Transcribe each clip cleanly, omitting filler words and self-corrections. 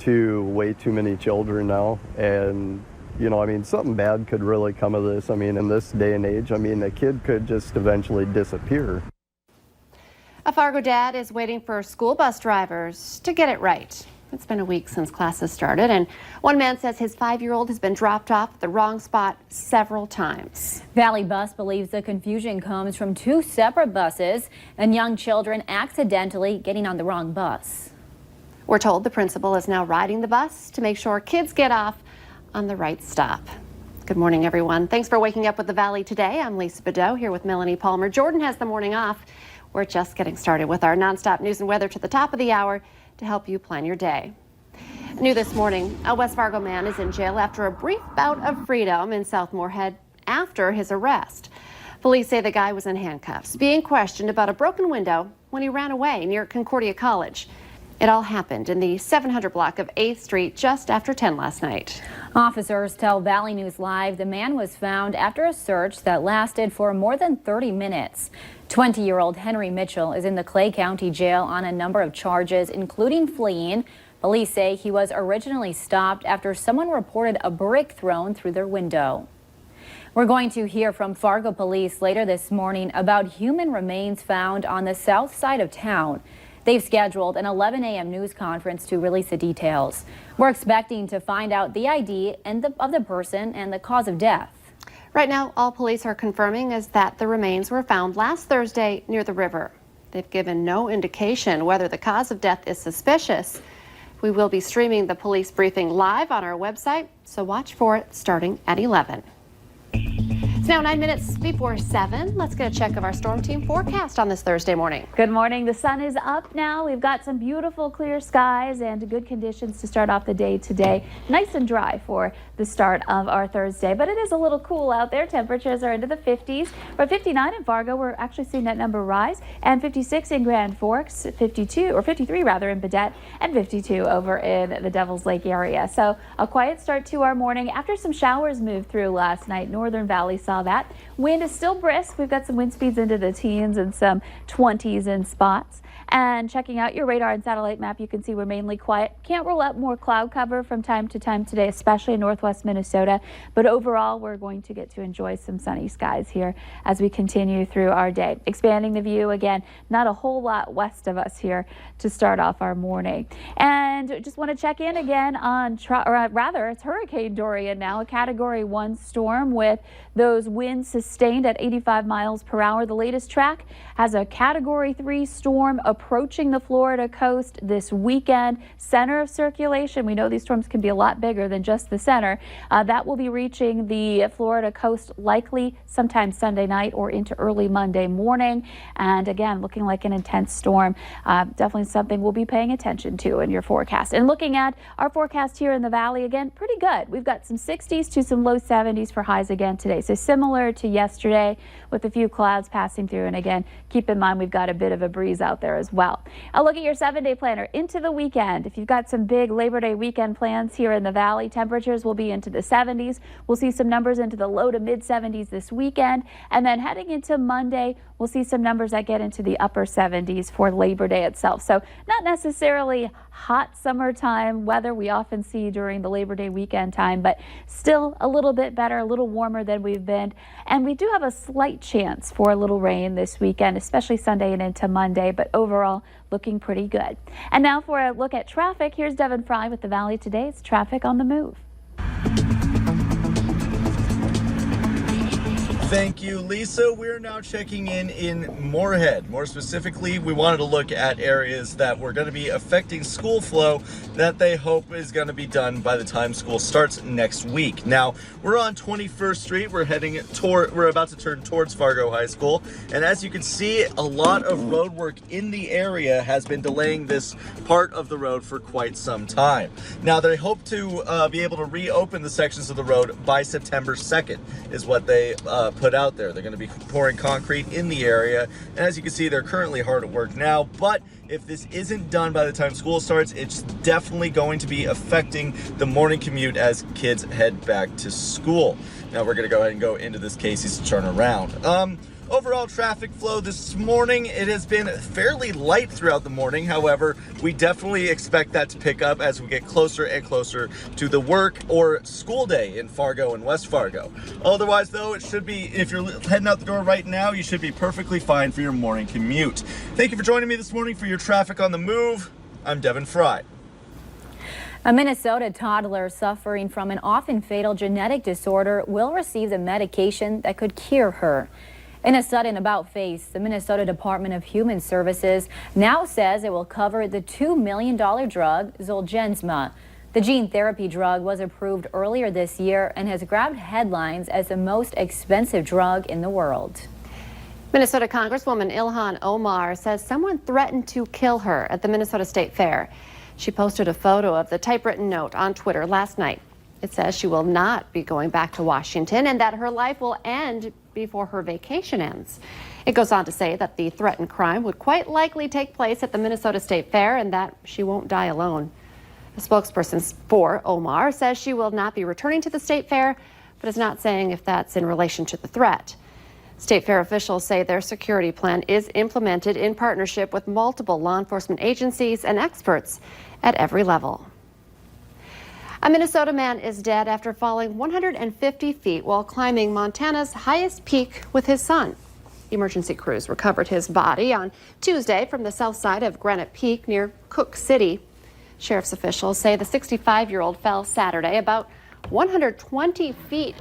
to way too many children now. And, you know, I mean, something bad could really come of this. I mean, in this day and age, I mean, a kid could just eventually disappear. A Fargo dad is waiting for school bus drivers to get it right. It's been a week since classes started, and one man says his 5-year-old has been dropped off at the wrong spot several times. Valley Bus believes the confusion comes from 2 separate buses and young children accidentally getting on the wrong bus. We're told the principal is now riding the bus to make sure kids get off on the right stop. Good morning, everyone. Thanks for waking up with the Valley today. I'm Lisa Bedeau here with Melanie Palmer. Jordan has the morning off. We're just getting started with our nonstop news and weather to the top of the hour to help you plan your day. New this morning, a West Fargo man is in jail after a brief bout of freedom in South Moorhead after his arrest. Police say the guy was in handcuffs, being questioned about a broken window when he ran away near Concordia College. It all happened in the 700 block of 8th Street just after 10 last night. Officers tell Valley News Live the man was found after a search that lasted for more than 30 minutes. 20-year-old Henry Mitchell is in the Clay County Jail on a number of charges, including fleeing. Police say he was originally stopped after someone reported a brick thrown through their window. We're going to hear from Fargo police later this morning about human remains found on the south side of town. They've scheduled an 11 a.m. news conference to release the details. We're expecting to find out the ID of the person and the cause of death. Right now, all police are confirming is that the remains were found last Thursday near the river. They've given no indication whether the cause of death is suspicious. We will be streaming the police briefing live on our website, so watch for it starting at 11. It's now 9 minutes before 7. Let's get a check of our storm team forecast on this Thursday morning. Good morning. The sun is up now. We've got some beautiful clear skies and good conditions to start off the day today. Nice and dry for the start of our Thursday, but it is a little cool out there. Temperatures are into the 50s. We're 59 in Fargo. We're actually seeing that number rise, and 56 in Grand Forks, 53 rather in Baudette, and 52 over in the Devil's Lake area. So a quiet start to our morning after some showers moved through last night. Northern Valley saw that. Wind is still brisk. We've got some wind speeds into the teens and some 20s in spots. And checking out your radar and satellite map, you can see we're mainly quiet. Can't rule out more cloud cover from time to time today, especially in northwest Minnesota. But overall, we're going to get to enjoy some sunny skies here as we continue through our day. Expanding the view again, not a whole lot west of us here to start off our morning. And just want to check in again on, it's Hurricane Dorian now, a Category 1 storm with those winds sustained at 85 miles per hour. The latest track has a Category 3 storm approaching the Florida coast this weekend. Center of circulation, we know these storms can be a lot bigger than just the center. That will be reaching the Florida coast likely sometime Sunday night or into early Monday morning. And again, looking like an intense storm. Definitely something we'll be paying attention to in your forecast. And looking at our forecast here in the valley, again, pretty good. We've got some 60s to some low 70s for highs again today. So similar to yesterday with a few clouds passing through. And again, keep in mind we've got a bit of a breeze out there as well. A look at your 7-day planner into the weekend. If you've got some big Labor Day weekend plans here in the valley, temperatures will be into the 70s. We'll see some numbers into the low to mid 70s this weekend. And then heading into Monday, we'll see some numbers that get into the upper 70s for Labor Day itself. So not necessarily hot summertime weather we often see during the Labor Day weekend time, but still a little bit better, a little warmer than we've been. And we do have a slight chance for a little rain this weekend, especially Sunday and into Monday, but overall looking pretty good. And now for a look at traffic, here's Devin Fry with the Valley Today. It's traffic on the move. Thank you, Lisa. We're now checking in Moorhead. More specifically, we wanted to look at areas that were going to be affecting school flow that they hope is going to be done by the time school starts next week. Now, we're on 21st Street. We're about to turn towards Fargo High School. And as you can see, a lot of road work in the area has been delaying this part of the road for quite some time. Now, they hope to be able to reopen the sections of the road by September 2nd, is what they put out there. They're going to be pouring concrete in the area, and as you can see, they're currently hard at work now. But if this isn't done by the time school starts, it's definitely going to be affecting the morning commute as kids head back to school. Now we're going to go ahead and go into this Casey's turnaround. Overall traffic flow this morning, it has been fairly light throughout the morning. However, we definitely expect that to pick up as we get closer and closer to the work or school day in Fargo and West Fargo. Otherwise, though, it should be, if you're heading out the door right now, you should be perfectly fine for your morning commute. Thank you for joining me this morning for your Traffic on the Move. I'm Devin Fry. A Minnesota toddler suffering from an often fatal genetic disorder will receive the medication that could cure her. In a sudden about-face, the Minnesota Department of Human Services now says it will cover the $2 million drug Zolgensma. The gene therapy drug was approved earlier this year and has grabbed headlines as the most expensive drug in the world. Minnesota Congresswoman Ilhan Omar says someone threatened to kill her at the Minnesota State Fair. She posted a photo of the typewritten note on Twitter last night. It says she will not be going back to Washington and that her life will end before her vacation ends. It goes on to say that the threatened crime would quite likely take place at the Minnesota State Fair and that she won't die alone. A spokesperson for Omar says she will not be returning to the State Fair, but is not saying if that's in relation to the threat. State Fair officials say their security plan is implemented in partnership with multiple law enforcement agencies and experts at every level. A Minnesota man is dead after falling 150 feet while climbing Montana's highest peak with his son. Emergency crews recovered his body on Tuesday from the south side of Granite Peak near Cook City. Sheriff's officials say the 65-year-old fell Saturday about 120 feet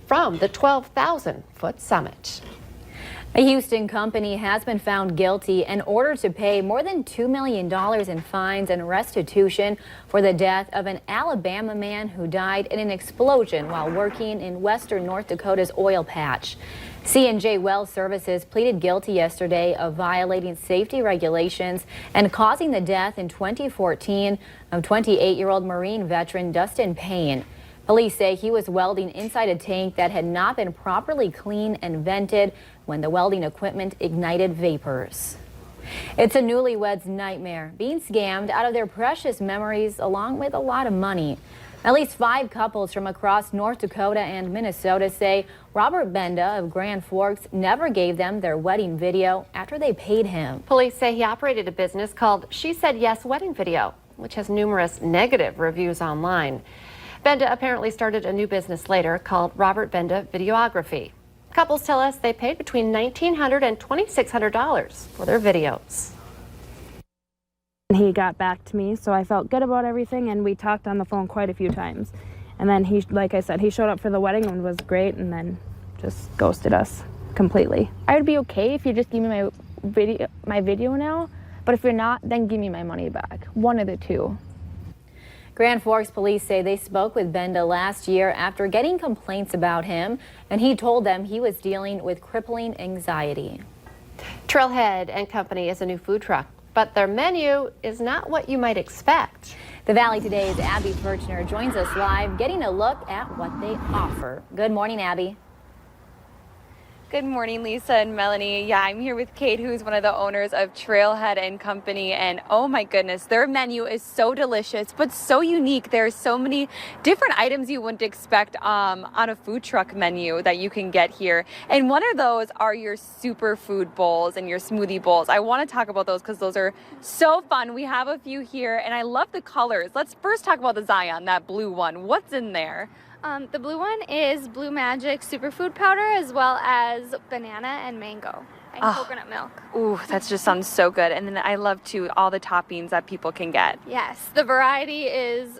from the 12,000-foot summit. A Houston company has been found guilty and ordered to pay more than $2 million in fines and restitution for the death of an Alabama man who died in an explosion while working in western North Dakota's oil patch. C&J Well Services pleaded guilty yesterday of violating safety regulations and causing the death in 2014 of 28-year-old Marine veteran Dustin Paynes. Police say he was welding inside a tank that had not been properly cleaned and vented when the welding equipment ignited vapors. It's a newlywed's nightmare, being scammed out of their precious memories along with a lot of money. At least 5 couples from across North Dakota and Minnesota say Robert Benda of Grand Forks never gave them their wedding video after they paid him. Police say he operated a business called She Said Yes Wedding Video, which has numerous negative reviews online. Benda apparently started a new business later called Robert Benda Videography. Couples tell us they paid between $1,900 and $2,600 for their videos. He got back to me, so I felt good about everything, and we talked on the phone quite a few times. And then he, like I said, he showed up for the wedding and was great, and then just ghosted us completely. I would be okay if you just give me my video now, but if you're not, then give me my money back. One of the two. Grand Forks police say they spoke with Benda last year after getting complaints about him, and he told them he was dealing with crippling anxiety. Trailhead and Company is a new food truck, but their menu is not what you might expect. The Valley Today's Abby Furchner joins us live, getting a look at what they offer. Good morning, Abby. Good morning, Lisa and Melanie. Yeah, I'm here with Kate, who's one of the owners of Trailhead and Company, and oh my goodness, their menu is so delicious, but so unique. There's so many different items you wouldn't expect on a food truck menu that you can get here. And one of those are your superfood bowls and your smoothie bowls. I want to talk about those because those are so fun. We have a few here, and I love the colors. Let's first talk about the Zion, that blue one. What's in there? The blue one is Blue Magic superfood powder, as well as banana and mango and coconut milk. Ooh, that just sounds so good. And then I love too all the toppings that people can get. Yes, the variety is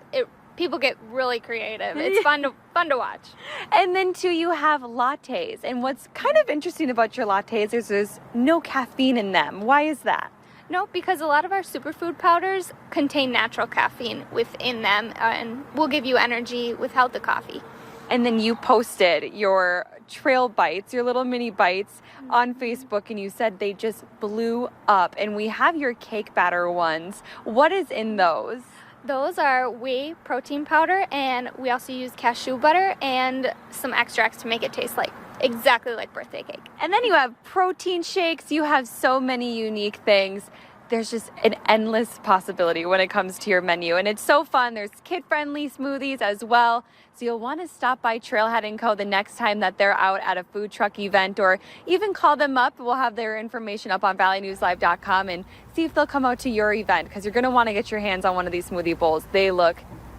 people get really creative. It's fun to watch. And then too, you have lattes. And what's kind of interesting about your lattes is there's no caffeine in them. Why is that? No, because a lot of our superfood powders contain natural caffeine within them and will give you energy without the coffee. And then you posted your trail bites, your little mini bites on Facebook, and you said they just blew up. And we have your cake batter ones. What is in those? Those are whey protein powder, and we also use cashew butter and some extracts to make it taste exactly like birthday cake. And then you have protein shakes. You have so many unique things. there's just an endless possibility when it comes to your menu. And it's so fun. There's kid-friendly smoothies as well. So you'll want to stop by Trailhead & Co. the next time that they're out at a food truck event, or even call them up. We'll have their information up on valleynewslive.com and see if they'll come out to your event, because you're going to want to get your hands on one of these smoothie bowls. They look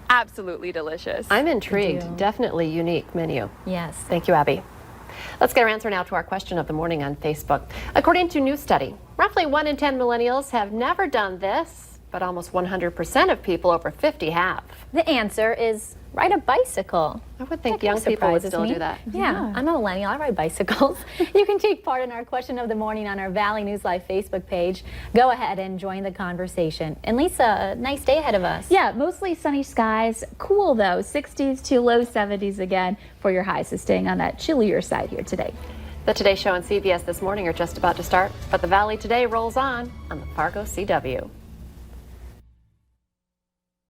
absolutely delicious. I'm intrigued. Definitely unique menu. Yes. Thank you, Abby. Let's get our answer now to our question of the morning on Facebook. According to a new study, roughly 1 in 10 millennials have never done this, but almost 100% of people over 50 have. The answer is ride a bicycle. I would think That young kinda people would surprises still me. do that. Yeah, I'm a millennial. I ride bicycles. You can take part in our question of the morning on our Valley News Live Facebook page. Go ahead and join the conversation. And Lisa, a nice day ahead of us. Yeah, mostly sunny skies. Cool though, 60s to low 70s again for your highs. So staying on that chillier side here today. The Today Show and CBS This Morning are just about to start, but the Valley Today rolls on the Fargo CW.